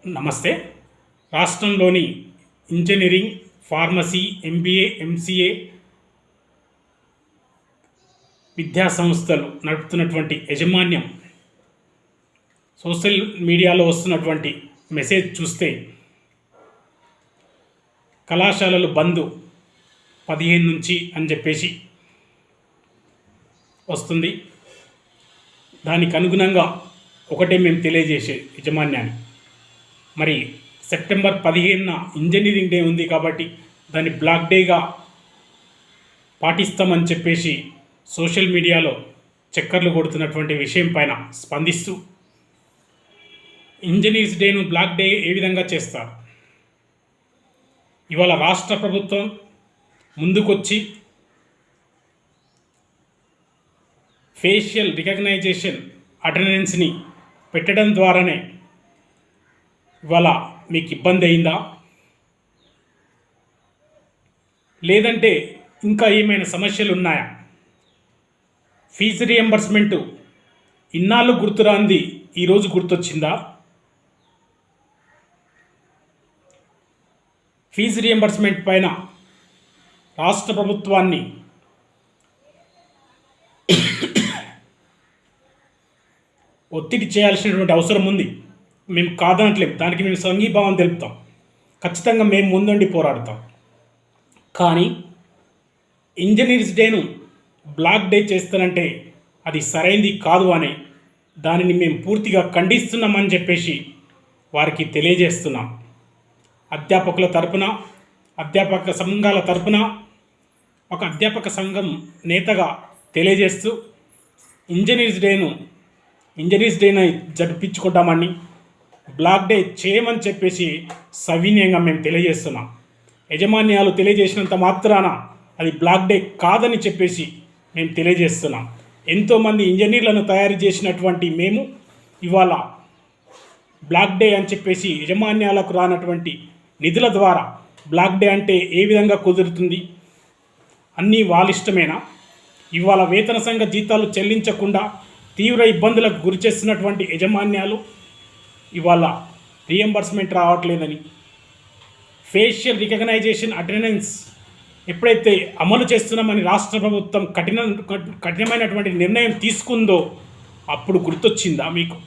నమస్తే. రాష్ట్రంలోని engineering, pharmacy, MBA, MCA విద్యా సంస్థలు నడుపుతున్నటువంటి యాజమాన్యం సోషల్ మీడియాలో వస్తున్నటువంటి మెసేజ్ చూస్తే కళాశాలలు బంద్ 15 నుంచి అని చెప్పేసి వస్తుంది. దానికి అనుగుణంగా ఒకటే మేము తెలియజేసే యాజమాన్యాన్ని, మరి సెప్టెంబర్ 15న ఇంజనీరింగ్ డే ఉంది కాబట్టి దాన్ని బ్లాక్ డేగా పాటిస్తామని చెప్పేసి సోషల్ మీడియాలో చక్కర్లు కొడుతున్నటువంటి విషయం పైన స్పందిస్తూ ఇంజనీర్స్ డేను బ్లాక్ డే ఏ విధంగా చేస్తారు? ఇవాళ రాష్ట్ర ప్రభుత్వం ముందుకొచ్చి ఫేషియల్ రికగ్నైజేషన్ అటెండెన్స్ని పెట్టడం ద్వారానే ఇవాళ మీకు ఇబ్బంది అయిందా, లేదంటే ఇంకా ఏమైనా సమస్యలు ఉన్నాయా? ఫీజు రియంబర్స్మెంటు ఇన్నాళ్ళు గుర్తురాంది ఈరోజు గుర్తొచ్చిందా? ఫీజు రియంబర్స్మెంట్ పైన రాష్ట్ర ప్రభుత్వాన్ని ఒత్తిడి చేయాల్సినటువంటి అవసరం ఉంది. మేము కాదనట్లేదు, దానికి మేము సంఘీభావం తెలుపుతాం, ఖచ్చితంగా మేము ముందుండి పోరాడతాం. కానీ ఇంజనీర్స్ డేను బ్లాక్ డే చేస్తానంటే అది సరైంది కాదు అని దానిని మేము పూర్తిగా ఖండిస్తున్నామని చెప్పేసి వారికి తెలియజేస్తున్నాం. అధ్యాపకుల తరపున, అధ్యాపక సంఘాల తరపున ఒక అధ్యాపక సంఘం నేతగా తెలియజేస్తూ ఇంజనీర్స్ డేని జరిపించుకుంటామని, బ్లాక్ డే చేయమని చెప్పేసి సవినయంగా మేము తెలియజేస్తున్నాం. యాజమాన్యాలు తెలియజేసినంత మాత్రాన అది బ్లాక్ డే కాదని చెప్పేసి మేము తెలియజేస్తున్నాం. ఎంతోమంది ఇంజనీర్లను తయారు చేసినటువంటి మేము ఇవాళ బ్లాక్ డే అని చెప్పేసి యాజమాన్యాలకు రానటువంటి నిధుల ద్వారా బ్లాక్ డే అంటే ఏ విధంగా కుదురుతుంది? అన్నీ వాళ్ళ ఇష్టమేనా? ఇవాళ వేతన సంఘ జీతాలు చెల్లించకుండా తీవ్ర ఇబ్బందులకు గురి చేస్తున్నటువంటి యాజమాన్యాలు ఇవాళ రియంబర్స్మెంట్ రావట్లేదని, ఫేషియల్ రికగ్నైజేషన్ అటెండెన్స్ ఎప్పుడైతే అమలు చేస్తున్నామని రాష్ట్ర ప్రభుత్వం కఠినమైనటువంటి నిర్ణయం తీసుకుందో అప్పుడు గుర్తొచ్చిందా మీకు?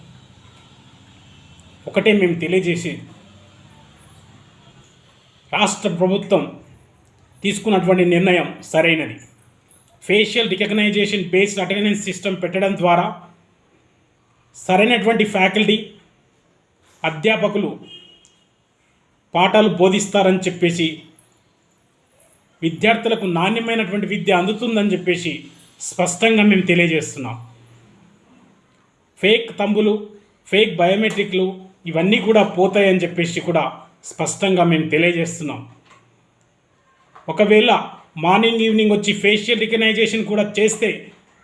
ఒకటే మేము తెలియజేసేది, రాష్ట్ర ప్రభుత్వం తీసుకున్నటువంటి నిర్ణయం సరైనది. Facial recognition based attendance system పెట్టడం ద్వారా సరైనటువంటి ఫ్యాకల్టీ, అధ్యాపకులు పాఠాలు బోధిస్తారని చెప్పేసి, విద్యార్థులకు నాణ్యమైనటువంటి విద్య అందుతుందని చెప్పేసి స్పష్టంగా మేము తెలియజేస్తున్నాం. ఫేక్ తంబులు, ఫేక్ బయోమెట్రిక్లు ఇవన్నీ కూడా పోతాయని చెప్పేసి కూడా స్పష్టంగా మేము తెలియజేస్తున్నాం. ఒకవేళ మార్నింగ్ ఈవినింగ్ వచ్చి ఫేషియల్ రికగ్నైజేషన్ కూడా చేస్తే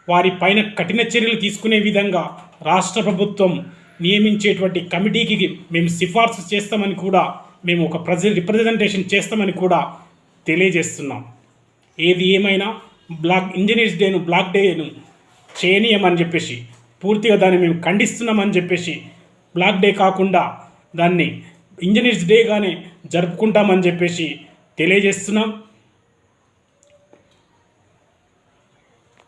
వారి పైన కఠిన చర్యలు తీసుకునే విధంగా రాష్ట్ర ప్రభుత్వం నియమించేటువంటి కమిటీకి మేము సిఫార్సు చేస్తామని కూడా, మేము ఒక రిప్రజెంటేషన్ చేస్తామని కూడా తెలియజేస్తున్నాం. ఏది ఏమైనా ఇంజనీర్స్ డేను బ్లాక్ డేను చేయనీయమని చెప్పేసి, పూర్తిగా దాన్ని మేము ఖండిస్తున్నామని చెప్పేసి, బ్లాక్ డే కాకుండా దాన్ని ఇంజనీర్స్ డేగానే జరుపుకుంటామని చెప్పేసి తెలియజేస్తున్నాం.